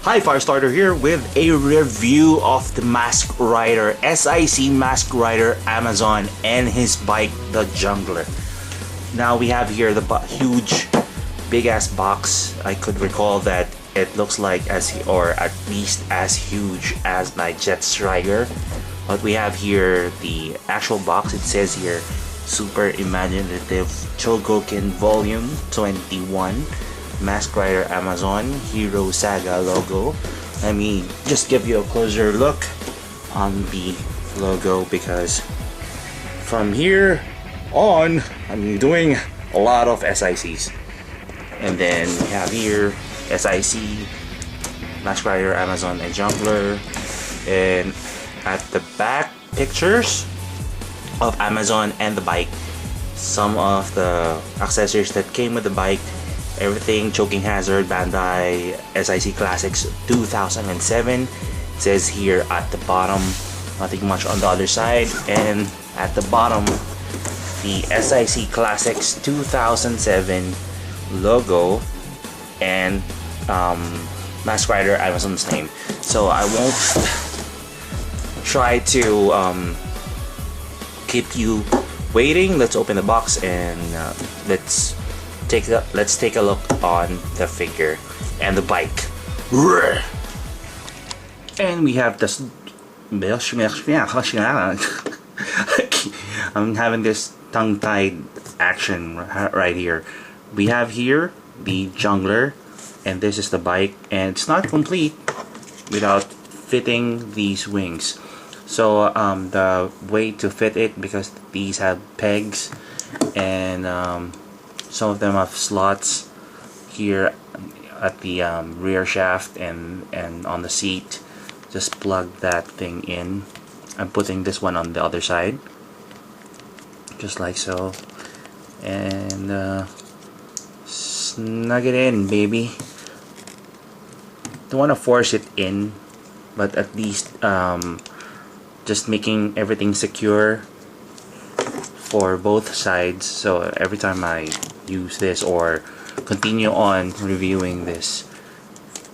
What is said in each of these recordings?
Hi, Firestarter here with a review of the Mask Rider, S.I.C Mask Rider Amazon and his bike, the Jungler. Now we have here the huge, big ass box. I could recall that it looks like or at least as huge as my Jet Strider. But we have here the actual box. It says here, Super Imaginative Chogokin Volume 21. Mask Rider Amazon Hero Saga logo. Let me just give you a closer look on the logo, because from here on I'm doing a lot of S.I.Cs. And then we have here S.I.C, Mask Rider Amazon and Jungler, and at the back pictures of Amazon and the bike, some of the accessories that came with the bike. Everything Choking Hazard, Bandai, S.I.C Classics 2007. It says here at the bottom, nothing much on the other side, and at the bottom the S.I.C Classics 2007 logo and Mask Rider Amazon's name. So I won't try to keep you waiting. Let's open the box and let's take a look on the figure and the bike. And we have this. I'm having this tongue-tied action right here. We have here the Jungler, and this is the bike, and it's not complete without fitting these wings. So the way to fit it, because these have pegs and some of them have slots here at the rear shaft and on the seat. Just plug that thing in. I'm putting this one on the other side, just like so, and snug it in, baby. Don't want to force it in, but at least just making everything secure for both sides, so every time I use this or continue on reviewing this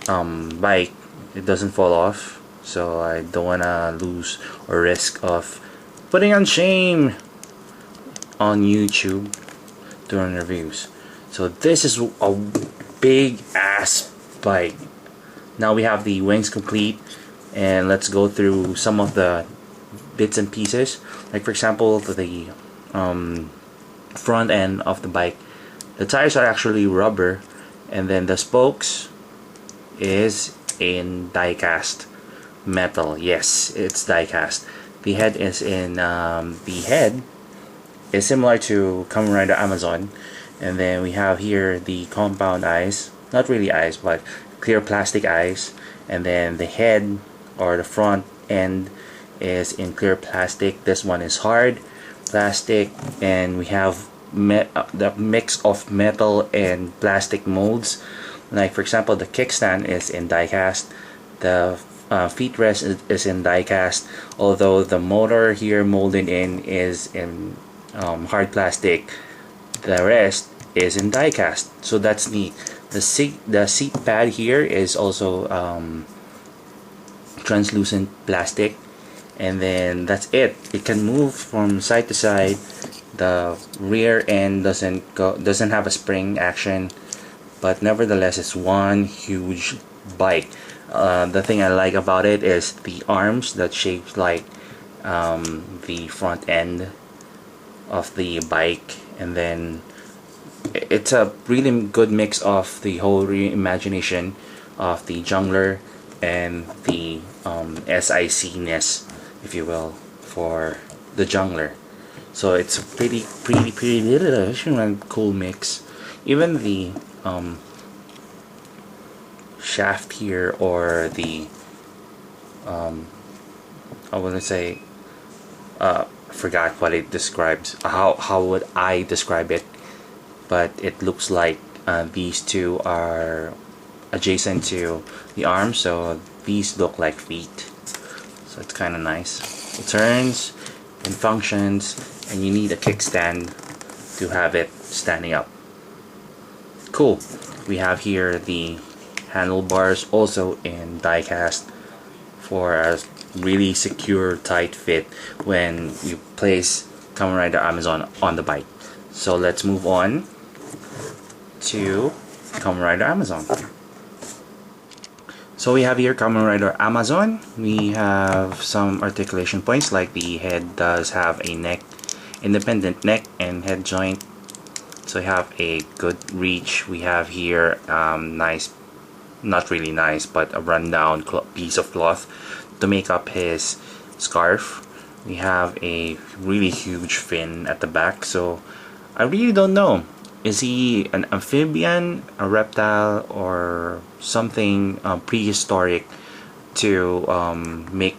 bike, it doesn't fall off. So I don't wanna lose or risk of putting on shame on YouTube during reviews. So this is a big ass bike. Now we have the wings complete, and let's go through some of the bits and pieces. Like for example, the front end of the bike, the tires are actually rubber, and then the spokes is in die-cast metal. Yes, it's die-cast. The head is in the head is similar to Kamen Rider Amazon, and then we have here the compound eyes, not really eyes but clear plastic eyes, and then the head or the front end is in clear plastic. This one is hard plastic, and we have the mix of metal and plastic molds. Like for example, the kickstand is in die-cast, the feet rest is in die-cast, although the motor here molded in is in hard plastic. The rest is in die-cast, so that's neat. The seat pad here is also translucent plastic, and then that's it. It can move from side to side. The rear end doesn't have a spring action, but nevertheless it's one huge bike. The thing I like about it is the arms that shaped like the front end of the bike, and then it's a really good mix of the whole reimagination of the Jungler and the S.I.C-ness, if you will, for the Jungler. So it's a pretty cool mix. Even the shaft here, or the I wouldn't say forgot what it describes. How would I describe it? But it looks like these two are adjacent to the arms, so these look like feet. So it's kind of nice. It turns and functions, and you need a kickstand to have it standing up. Cool. We have here the handlebars also in die cast for a really secure tight fit when you place Kamen Rider Amazon on the bike. So let's move on to Kamen Rider Amazon. So we have here Kamen Rider Amazon. We have some articulation points, like the head does have a independent neck and head joint. So we have a good reach. We have here nice, not really nice, but a rundown piece of cloth to make up his scarf. We have a really huge fin at the back, so I really don't know. Is he an amphibian, a reptile, or something prehistoric to make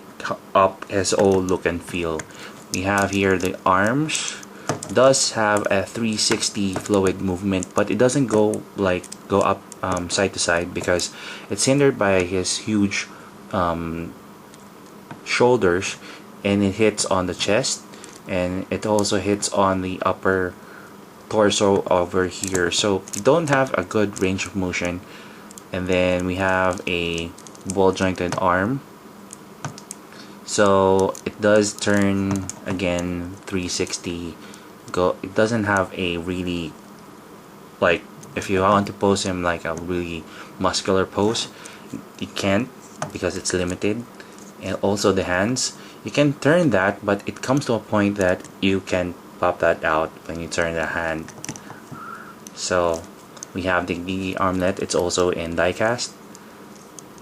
up his old look and feel? We have here the arms. Does have a 360 fluid movement, but it doesn't go up side to side because it's hindered by his huge shoulders, and it hits on the chest, and it also hits on the upper torso over here, so you don't have a good range of motion. And then we have a ball jointed arm, so it does turn again 360. It doesn't have a really, like, if you want to pose him like a really muscular pose, you can't because it's limited. And also the hands, you can turn that, but it comes to a point that you can pop that out when you turn the hand. So we have the Gigi armlet. It's also in die cast,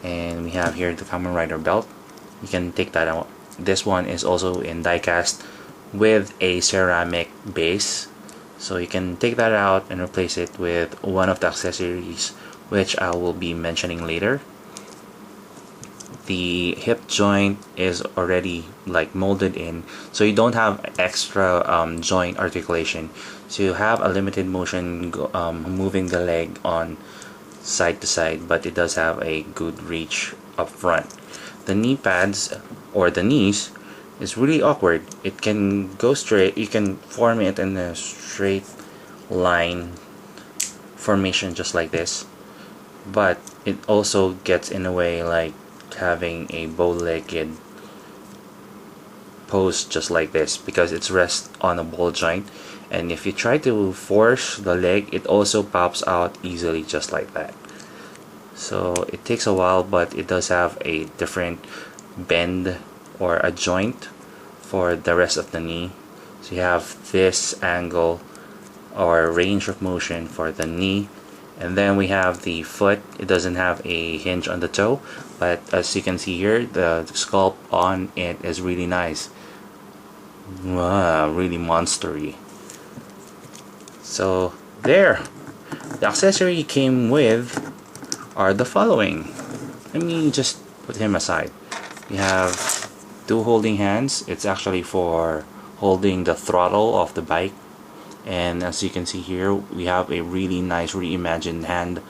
and we have here the Kamen Rider belt. You can take that out. This one is also in die cast with a ceramic base, so you can take that out and replace it with one of the accessories, which I will be mentioning later. The hip joint is already like molded in, so you don't have extra joint articulation, so you have a limited motion moving the leg on side to side, but it does have a good reach up front. The knee pads, or the knees, is really awkward. It can go straight, you can form it in a straight line formation just like this, but it also gets in a way like having a bow-legged pose just like this, because it's rests on a ball joint, and if you try to force the leg, it also pops out easily just like that. So it takes a while, but it does have a different bend or a joint for the rest of the knee. So you have this angle or range of motion for the knee. And then we have the foot. It doesn't have a hinge on the toe, but as you can see here, the sculpt on it is really nice. Wow, really monstery. So there, the accessory came with are the following. Let me just put him aside. We have two holding hands. It's actually for holding the throttle of the bike. And as you can see here, we have a really nice reimagined hand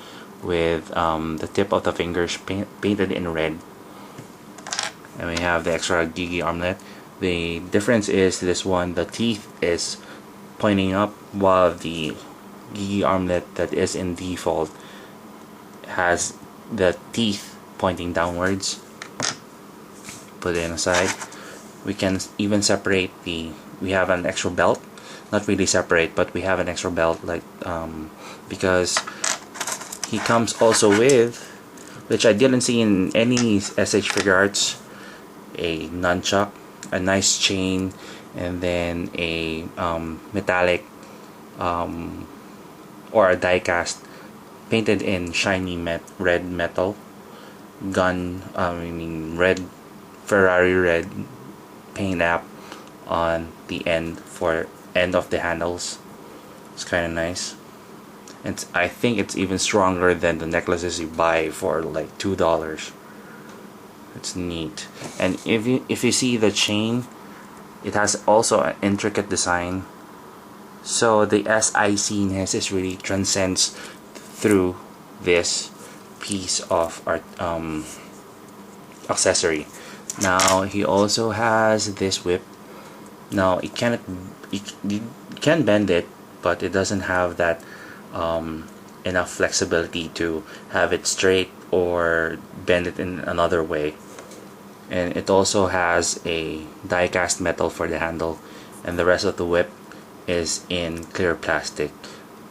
with the tip of the fingers painted in red. And we have the extra Gigi armlet. The difference is this one, the teeth is pointing up, while the Gigi armlet that is in default has the teeth pointing downwards. Put it aside. We can even separate we have an extra belt. Not really separate, but we have an extra belt, like because he comes also with, which I didn't see in any SH figure arts, a nunchuck, a nice chain, and then a metallic or a die cast painted in shiny red metal gun. Red Ferrari red paint app on the end for end of the handles. It's kind of nice. And I think it's even stronger than the necklaces you buy for like $2. It's neat. And if you see the chain, it has also an intricate design. So the S.I.C-ness is really transcends through this piece of art accessory. Now he also has this whip. Now you can bend it, but it doesn't have that enough flexibility to have it straight or bend it in another way. And it also has a die-cast metal for the handle, and the rest of the whip is in clear plastic.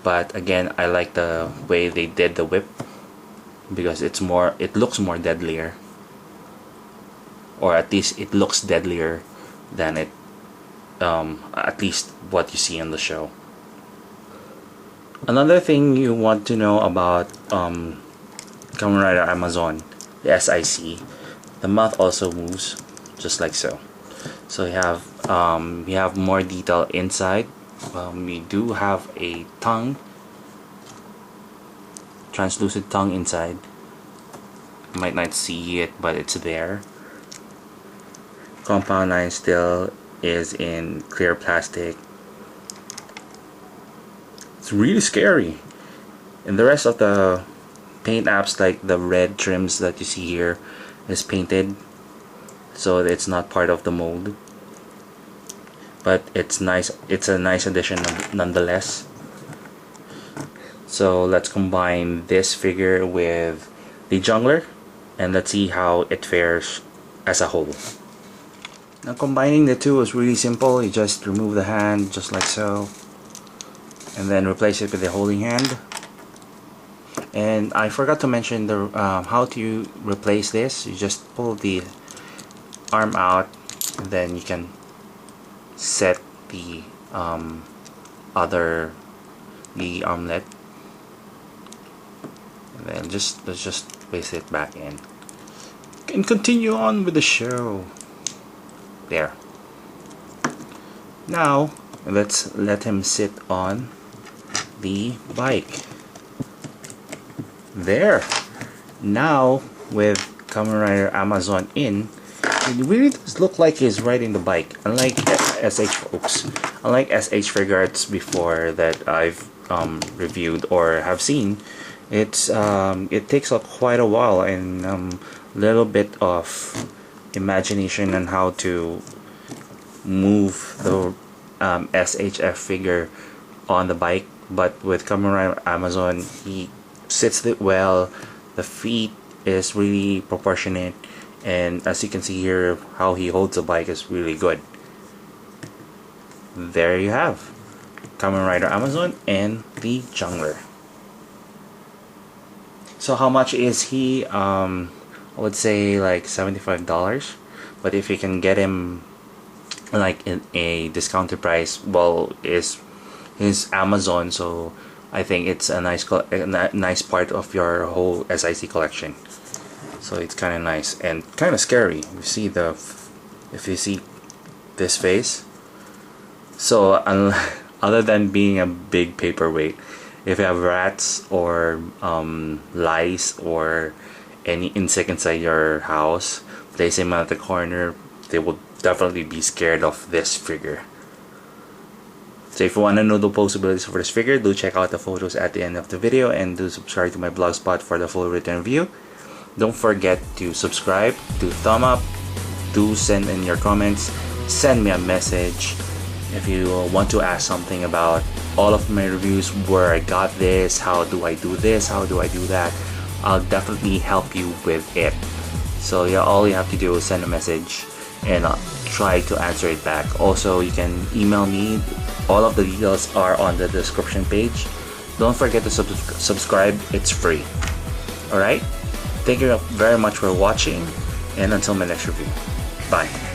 But again, I like the way they did the whip because it looks more deadlier, or at least it looks deadlier than it at least what you see on the show. Another thing you want to know about Kamen Rider Amazon, the S.I.C, the mouth also moves just like so. So you have more detail inside. We do have a tongue, translucent tongue inside. You might not see it, but it's there. Compound line still is in clear plastic. It's really scary. And the rest of the paint apps, like the red trims that you see here, is painted, so it's not part of the mold. But it's nice. It's a nice addition nonetheless. So let's combine this figure with the jungler, and let's see how it fares as a whole. Now combining the two is really simple. You just remove the hand just like so, and then replace it with the holding hand. And I forgot to mention the how to replace this. You just pull the arm out, and then you can set the armlet, and then let's just place it back in and continue on with the show. There. Now let's let him sit on the bike. There. Now with Kamen Rider Amazon in, it really does look like he's riding the bike. Unlike SH folks, unlike SH figure arts before that I've reviewed or have seen, it takes quite a while and little bit of imagination on how to move the SHF figure on the bike. But with Kamen Rider Amazon, he sits it well. The feet is really proportionate, and as you can see here, how he holds the bike is really good. There you have Kamen Rider Amazon and the jungler. So how much is he? I would say like $75, but if you can get him like in a discounted price, well, is Amazon, so I think it's a nice part of your whole S.I.C collection. So it's kind of nice and kind of scary. If you see this face. So other than being a big paperweight, if you have rats or lice or any insect inside your house, place them at the corner, they will definitely be scared of this figure. So if you want to know the possibilities for this figure, do check out the photos at the end of the video, and do subscribe to my blogspot for the full written review. Don't forget to subscribe, do thumb up, do send in your comments, send me a message if you want to ask something about all of my reviews, where I got this, how do I do this, how do I do that. I'll definitely help you with it. So yeah, all you have to do is send a message and I'll try to answer it back. Also, you can email me. All of the details are on the description page. Don't forget to subscribe, it's free. Alright? Thank you very much for watching, and until my next review. Bye.